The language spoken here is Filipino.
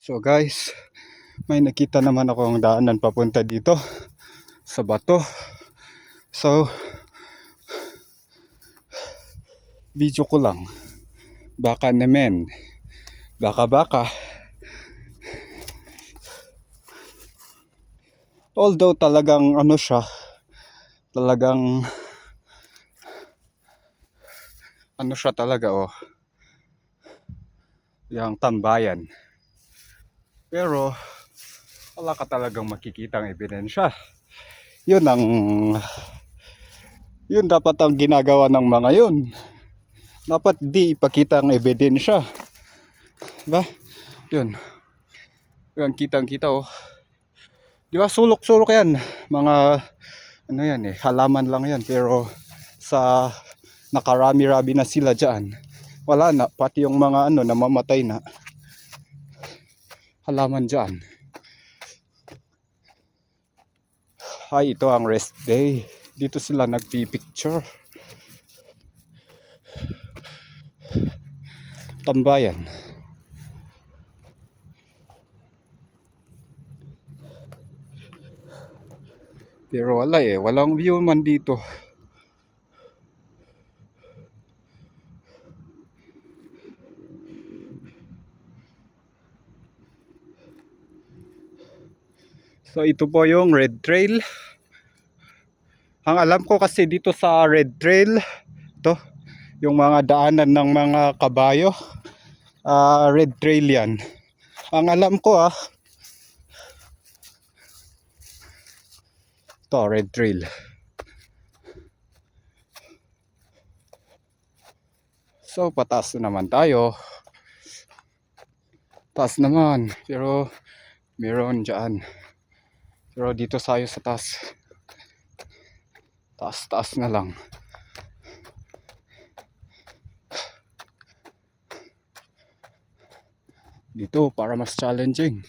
So guys, may nakita naman akong daanan papunta dito sa bato. So, video ko lang. Baka naman. Baka. Although talagang ano siya, talagang ano siya talaga yung tambayan. Pero wala ka talagang makikitang ebidensya. Yun dapat ang ginagawa ng mga yun. Dapat di ipakita ang ebidensya. Diba? Yun. Yan, kitang-kita Di ba sulok-sulok yan. Mga ano yan halaman lang yan. Pero sa nakarami-rami na sila dyan. Wala na. Pati yung mga namamatay na halaman dyan. Ay, ito ang rest day. Dito sila nagpipicture. Tambayan. Pero wala walang view man dito. So ito po yung Red Trail. Ang alam ko kasi dito sa Red Trail, ito, yung mga daanan ng mga kabayo, Red Trail yan. Ang alam ko ito, Red Trail. So pataas naman tayo. Taas naman, pero meron dyan. Pero dito tayo sa taas. Taas na lang. Dito para mas challenging.